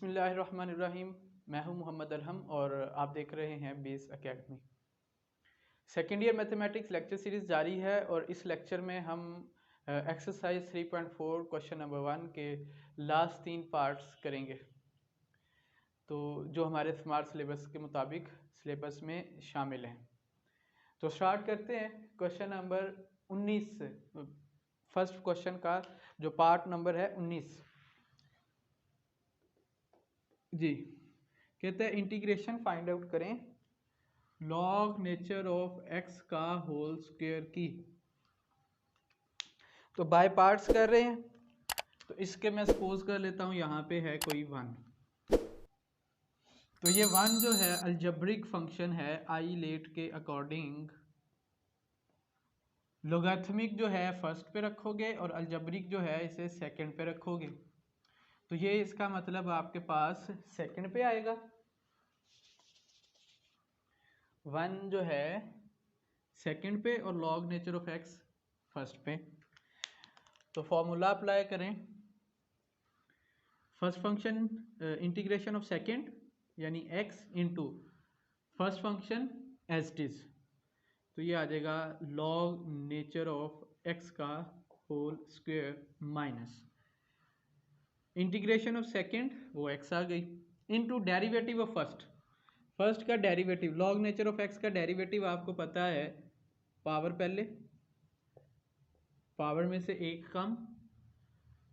बिस्मिल्लाहिर्रहमानिर्रहीम। मैं हूं मोहम्मद अलहम और आप देख रहे हैं base academy. Second year mathematics lecture series जारी है और इस लेक्चर में हम एक्सरसाइज 3.4 क्वेश्चन नंबर 1 के लास्ट 3 पार्ट्स करेंगे, तो जो हमारे स्मार्ट सिलेबस के मुताबिक सिलेबस में शामिल हैं। तो स्टार्ट करते हैं क्वेश्चन नंबर 19 से। फर्स्ट क्वेश्चन का जो पार्ट नंबर है 19 जी, कहते हैं इंटीग्रेशन फाइंड आउट करें लॉग नेचर ऑफ एक्स का होल स्क्वायर की। तो बाय पार्ट्स कर रहे हैं, तो इसके मैं सपोज कर लेता हूं यहाँ पे है कोई 1, तो ये 1 जो है अलजेब्रिक फंक्शन है आई लेट के अकॉर्डिंग। लोगैथमिक जो है फर्स्ट पे रखोगे और अलजेब्रिक जो है इसे सेकंड पे रखोगे, तो ये इसका मतलब आपके पास सेकंड पे आएगा। 1 जो है सेकंड पे और log nature of x first पे। तो फॉर्मूला अप्लाई करें, first function integration of second यानी x into first function as it is, तो ये आ जाएगा लॉग नेचर ऑफ x का whole square minus integration of second वो x आ गई इंटू डेरिवेटिव ऑफ फर्स्ट का derivative. Log nature of x का डेरिवेटिव आपको पता है, पावर पहले, पावर में से एक कम,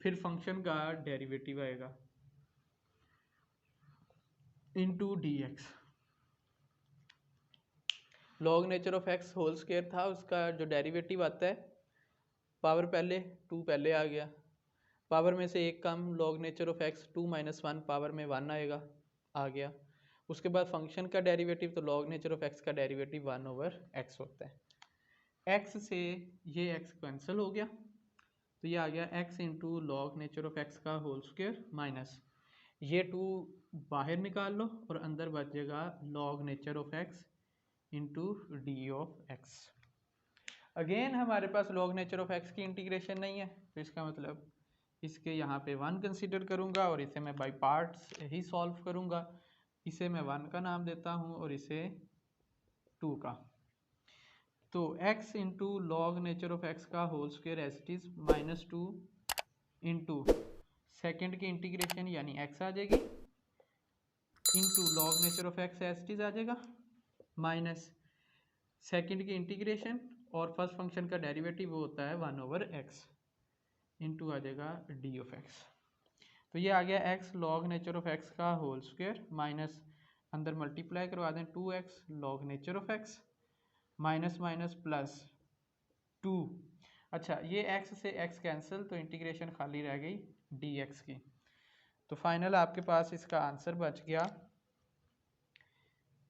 फिर फंक्शन का डेरिवेटिव आएगा into dx। Log nature of x whole square था, उसका जो डेरिवेटिव आता है पावर पहले 2 पहले आ गया, पावर में से एक कम, log nature of x 2 - 1 power में 1 आएगा, आ गया। उसके बाद फंक्शन का डेरिवेटिव, तो लॉग नेचर ऑफ x का डेरिवेटिव 1/x होता है। x से ये x कैंसिल हो गया, तो ये आ गया x into log nature of x का होल स्क्वायर माइनस ये 2 बाहर निकाल लो और अंदर बचेगा log nature of x into D of x। Again हमारे पास लॉग नेचर ऑफ x की इंटीग्रेशन नहीं है, तो इसका मतलब इसके यहाँ पे 1 कंसीडर करूँगा और इसे मैं बाय पार्ट्स ही सॉल्व करूँगा। इसे मैं 1 का नाम देता हूँ और इसे 2 का। तो x into log nature of x का whole square as it is -2 into second की इंटीग्रेशन यानी x आ जाएगी into log nature of x as it is आ जाएगा माइनस सेकेंड की इंटीग्रेशन और फर्स्ट फंक्शन का डेरिवेटिव वो होता है 1/x इंटू आ जाएगा डी ऑफ x। तो ये आ गया x log nature of x का होल स्क्वायर माइनस अंदर मल्टीप्लाई करवा दें 2x log nature of x minus minus plus 2। अच्छा, ये x से x कैंसिल, तो इंटीग्रेशन खाली रह गई dx की। तो फाइनल आपके पास इसका आंसर बच गया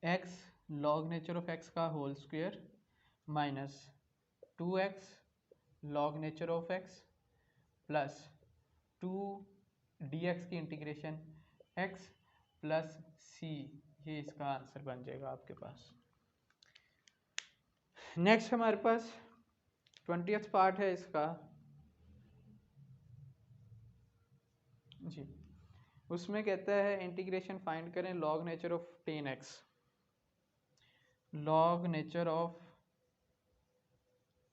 x log nature of x का whole square minus 2x log nature of x plus 2 dx की इंटीग्रेशन x प्लस c, ये इसका आंसर बन जाएगा आपके पास। नेक्स्ट हमारे पास 20th पार्ट है इसका जी, उसमें कहता है इंटीग्रेशन फाइंड करें log nature of 10x, log nature of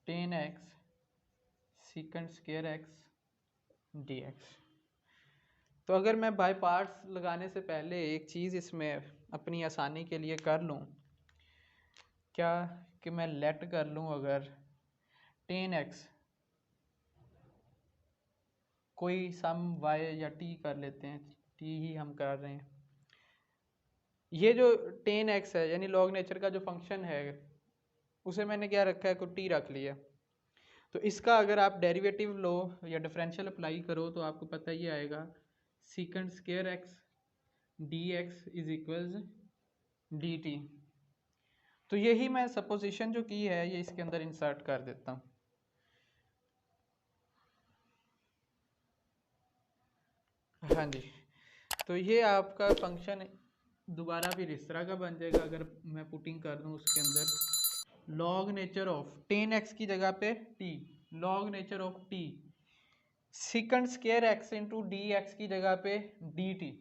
10x secant square x dx। तो अगर मैं बाय पार्ट्स लगाने से पहले एक चीज़ इसमें अपनी आसानी के लिए कर लूँ, क्या कि मैं लेट कर लूँ अगर 10x कोई सम y या t कर लेते हैं, t ही हम कर रहे हैं। ये जो 10x है यानी लॉग नेचर का जो फंक्शन है उसे मैंने क्या रखा है, कोई t रख लिया। तो इसका अगर आप डेरिवेटिव लो या डिफरेंशियल अप्लाई करो तो आपको पता ही आएगा secant square x dx is equals dt। तो यही मैं सपोजिशन जो की है ये इसके अंदर इंसर्ट कर देता हूँ। हाँ जी, तो ये आपका फंक्शन दोबारा फिर इस तरह का बन जाएगा अगर मैं पुटिंग कर दूँ उसके अंदर लॉग नेचर ऑफ 10x की जगह पे t, log nature of t secant square x into d x की जगह पे dt।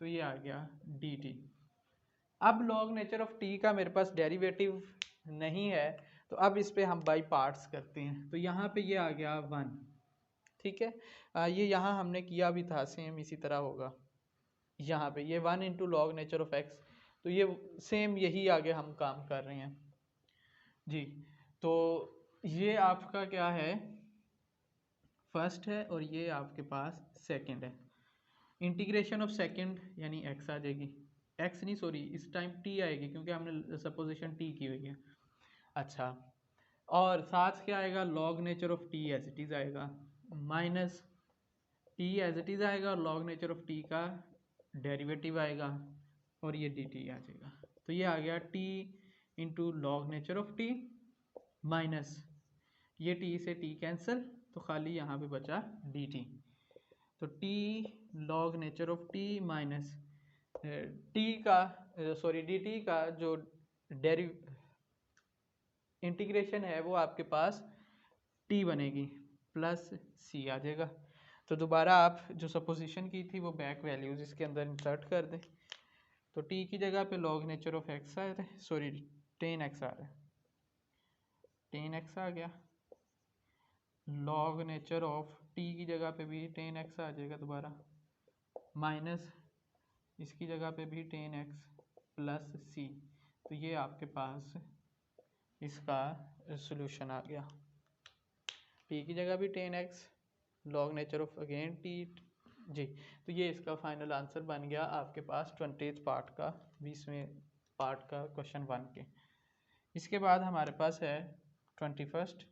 तो ये आ गया डी टी। अब लॉग नेचर ऑफ टी का मेरे पास डेरिवेटिव नहीं है, तो अब इस पे हम बाई पार्ट्स करते हैं। तो यहाँ पे ये आ गया 1, ठीक है। ये यहाँ हमने किया भी था, सेम इसी तरह होगा। यहाँ पे ये 1 into log nature of x, तो ये सेम यही आगे हम काम कर रहे हैं जी। तो ये आपका क्या है, फर्स्ट है, और ये आपके पास सेकंड है। इंटीग्रेशन ऑफ सेकंड यानी एक्स आ जाएगी, एक्स नहीं सॉरी, इस टाइम टी आएगी क्योंकि हमने सपोजिशन टी की हुई है। अच्छा, और साथ क्या आएगा, log nature of t as it is आएगा, minus t as it is आएगा, और लॉग नेचर ऑफ टी का डेरिवेटिव आएगा, और ये डी टी आ जाएगा। तो ये आ गया T into log nature of T minus ये टी से टी कैंसिल, तो खाली यहाँ पे बचा डी टी। तो T log nature of T minus T का सॉरी डी टी का जो इंटीग्रेशन है वो आपके पास टी बनेगी प्लस सी आ जाएगा। तो दोबारा आप जो सपोजिशन की थी वो बैक वैल्यूज इसके अंदर इंसर्ट कर दें। तो टी की जगह पे लॉग नेचर ऑफ एक्स आ रहा है, सॉरी टेन एक्स आ रहा है, टेन एक्स आ गया। लॉग नेचर ऑफ टी की जगह पे भी टेन एक्स आ जाएगा दोबारा, माइनस इसकी जगह पे भी टेन एक्स प्लस सी। तो ये आपके पास इसका सॉल्यूशन आ गया। टी की जगह भी ten x, log nature of again T G. तो ये इसका फाइनल आंसर बन गया आपके पास 20th पार्ट का, 20वें पार्ट का क्वेश्चन 1 के। इसके बाद हमारे पास है 21st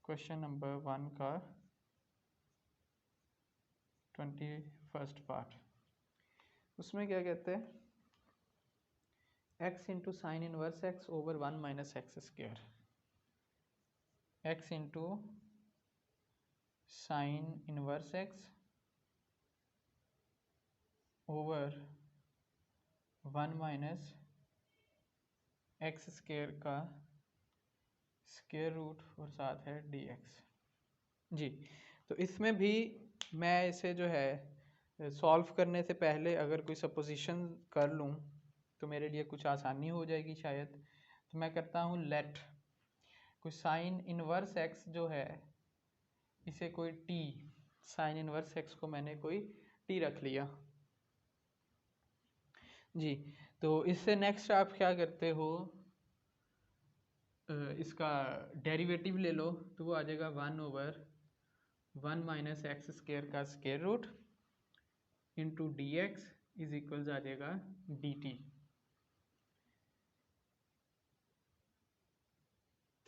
क्वेश्चन नंबर 1 का 21st पार्ट। उसमें क्या कहते हैं, x into sine inverse x over 1 minus x square, x into sine inverse x over 1 minus x square का स्क्वायर रूट और साथ है dx जी। तो इसमें भी मैं इसे जो है सॉल्व करने से पहले अगर कोई सपोजिशन कर लूँ तो मेरे लिए कुछ आसानी हो जाएगी शायद। तो मैं करता हूँ लेट कोई साइन इनवर्स एक्स जो है इसे कोई टी, साइन इनवर्स एक्स को मैंने कोई टी रख लिया जी। तो इससे नेक्स्ट आप क्या करते हो, इसका डेरिवेटिव ले लो, तो वो आ जाएगा 1 ओवर 1 माइनस एक्स स्क्वायर का square root into d x is equals आ जाएगा डी टी।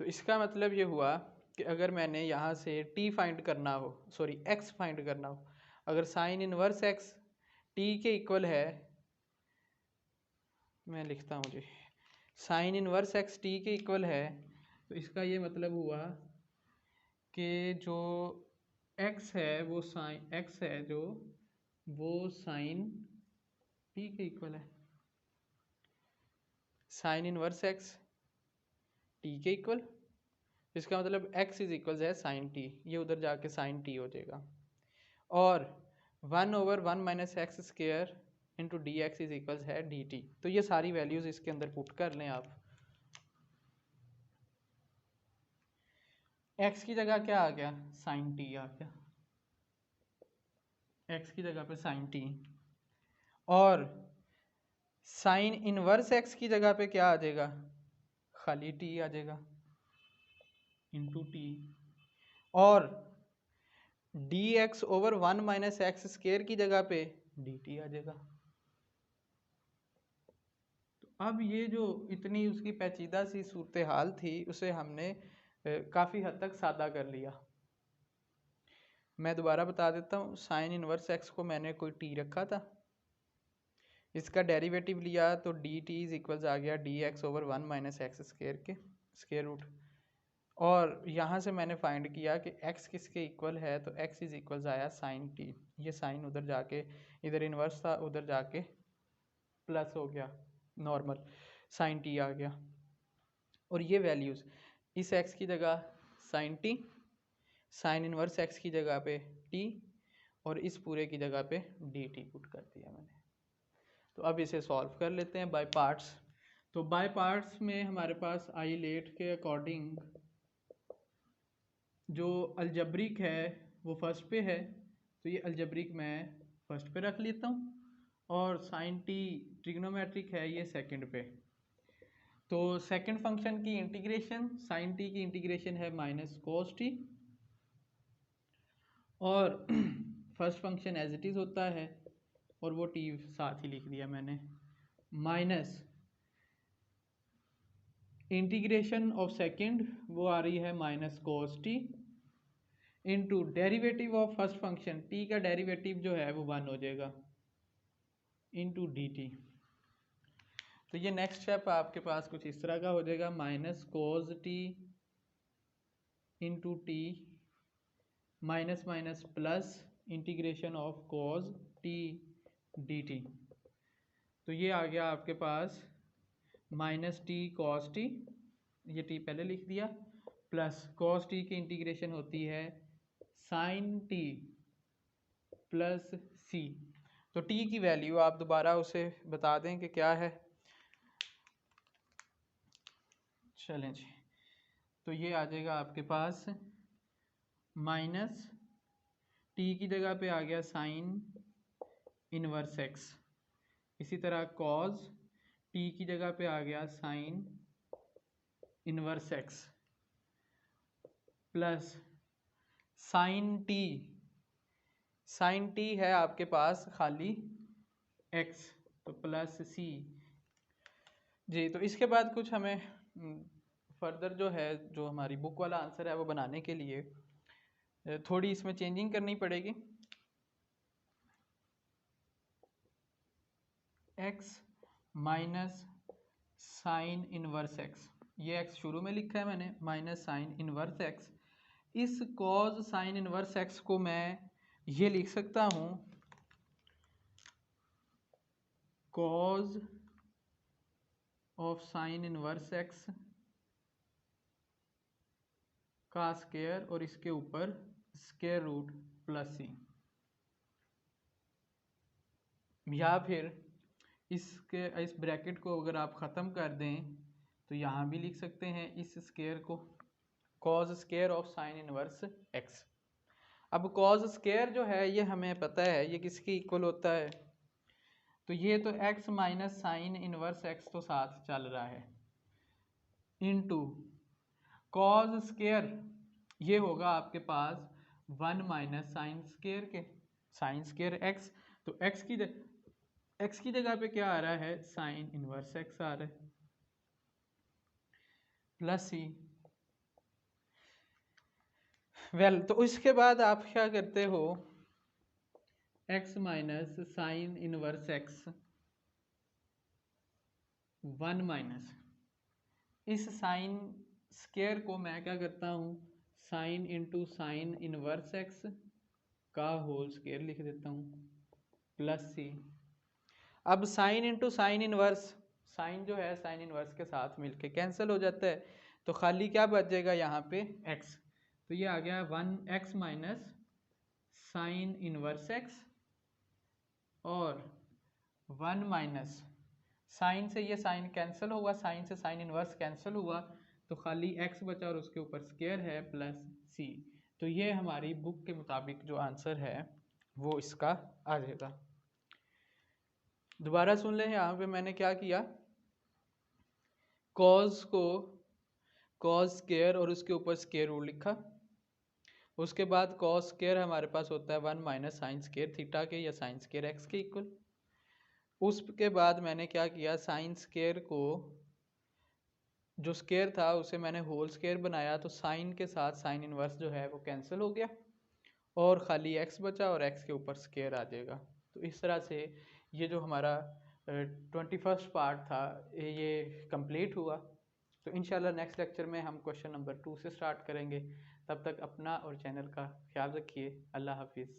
तो इसका मतलब ये हुआ कि अगर मैंने यहाँ से t फाइंड करना हो, सॉरी x फाइंड करना हो, अगर साइन इनवर्स x t के इक्वल है, मैं लिखता हूँ जी, साइन इनवर्स x t के इक्वल है, तो इसका ये मतलब हुआ कि जो x है वो साइन x है जो वो साइन t के इक्वल है, साइन इनवर्स x t के इक्वल, इसका मतलब x इज इक्वल है साइन टी, ये उधर जाके साइन टी हो जाएगा, और 1 over 1 minus x square into d x is equal है डी टी। तो ये सारी वैल्यूज इसके अंदर पुट कर लें आप। x की जगह क्या आ गया, साइन टी आ गया, x की जगह पे साइन टी, और साइन इनवर्स x की जगह पे क्या आ जाएगा, खाली t आ जाएगा इंटू टी, और D x over 1 minus x square की जगह पे डी टी आ जाएगा। तो अब ये जो इतनी उसकी पेचीदा सी सूरत हाल थी उसे हमने काफ़ी हद तक सादा कर लिया। मैं दोबारा बता देता हूँ, साइन इनवर्स एक्स को मैंने कोई टी रखा था, इसका डेरिवेटिव लिया तो डी टी इज इक्वल्स आ गया D x over 1 minus x square के स्क्वायर रूट, और यहाँ से मैंने फाइंड किया कि x किसके इक्वल है, तो x इज इक्वल्स आया साइन टी, ये साइन उधर जाके इधर इन्वर्स था उधर जाके प्लस हो गया, नॉर्मल साइन टी आ गया, और ये वैल्यूज़ इस x की जगह sine t, sine inverse x की जगह पे t, और इस पूरे की जगह पे dt पुट कर दिया मैंने। तो अब इसे सॉल्व कर लेते हैं बाय पार्ट्स। तो बाय पार्ट्स में हमारे पास आइलेट के अकॉर्डिंग जो अलजब्रिक है वो फर्स्ट पे है, तो ये अलजब्रिक मैं फर्स्ट पे रख लेता हूँ, और साइन टी ट्रिग्नोमेट्रिक है ये सेकंड पे। तो सेकंड फंक्शन की इंटीग्रेशन, साइन टी की इंटीग्रेशन है माइनस कोस टी, और first function as it is होता है और वो टी साथ ही लिख दिया मैंने, माइनस इंटीग्रेशन ऑफ सेकंड वो आ रही है minus cos T into derivative of first function, T का डेरिवेटिव जो है वो 1 हो जाएगा इनटू डी टी। तो ये नेक्स्ट स्टेप आपके पास कुछ इस तरह का हो जाएगा, minus cos T into T minus minus plus integration of cos t D T. तो ये आ गया आपके पास माइनस टी कॉस टी, ये टी पहले लिख दिया, प्लस कॉस टी की इंटीग्रेशन होती है साइन टी प्लस सी। तो टी की वैल्यू आप दोबारा उसे बता दें कि क्या है। चलें जी, तो ये आ जाएगा आपके पास माइनस टी की जगह पे आ गया साइन इनवर्स एक्स, इसी तरह कॉज टी की जगह पे आ गया sine inverse x, plus sine t, sine t है आपके पास खाली एक्स, तो प्लस सी जी। तो इसके बाद कुछ हमें फर्दर जो है, जो हमारी बुक वाला आंसर है वो बनाने के लिए थोड़ी इसमें चेंजिंग करनी पड़ेगी। X minus sine inverse x, ये एक्स शुरू में लिखा है मैंने, माइनस साइन इनवर्स एक्स, इस कॉज साइन इनवर्स एक्स को मैं ये लिख सकता हूँ cause of sine inverse x का स्क्वायर और इसके ऊपर स्क्वायर रूट प्लस सी, या फिर इसके इस ब्रैकेट को अगर आप ख़त्म कर दें तो यहाँ भी लिख सकते हैं इस स्क्वायर को cause square of sine inverse x. अब कॉज स्क्वायर जो है ये हमें पता है ये किसके इक्वल होता है, तो ये तो x minus sine inverse x तो साथ चल रहा है, इनटू कॉज स्क्वायर ये होगा आपके पास 1 माइनस साइन स्क्वायर के, साइन स्क्वायर एक्स, तो x की जगह पे क्या आ रहा है, साइन इनवर्स एक्स आ रहा है, प्लस सी। वेल तो इसके बाद आप क्या करते हो, x minus sine inverse x 1 minus इस साइन स्क्वायर को मैं क्या करता हूँ, sine into sine inverse x का होल स्क्वायर लिख देता हूँ, प्लस सी। अब sine into sine inverse, sine जो है साइन इनवर्स के साथ मिलके कैंसिल हो जाता है, तो खाली क्या बच जाएगा यहाँ पे x, तो ये आ गया 1x minus sine inverse x और 1 माइनस साइन से ये साइन कैंसिल होगा, साइन से साइन इनवर्स कैंसिल हुआ, तो खाली x बचा और उसके ऊपर स्क्वायर है प्लस c। तो ये हमारी बुक के मुताबिक जो आंसर है वो इसका आ जाएगा। दोबारा सुन लें, यहाँ पे मैंने क्या किया, कॉज को कॉज स्क्वायर और उसके ऊपर स्क्वायर रूट लिखा, उसके बाद कॉस स्क्वायर हमारे पास होता है 1 माइनस साइन स्क्वायर थीटा के या साइन स्क्वायर एक्स के इक्वल। उसके बाद मैंने क्या किया, साइन स्क्वायर को जो स्क्वायर था उसे मैंने होल स्क्वायर बनाया, तो साइन के साथ साइन इनवर्स जो है वो कैंसिल हो गया और खाली एक्स बचा और एक्स के ऊपर स्क्वायर आ जाएगा। तो इस तरह से ये जो हमारा 21st पार्ट था ये कंप्लीट हुआ। तो इंशाल्लाह नेक्स्ट लेक्चर में हम क्वेश्चन नंबर 2 से स्टार्ट करेंगे। तब तक अपना और चैनल का ख्याल रखिए। अल्लाह हाफिज़।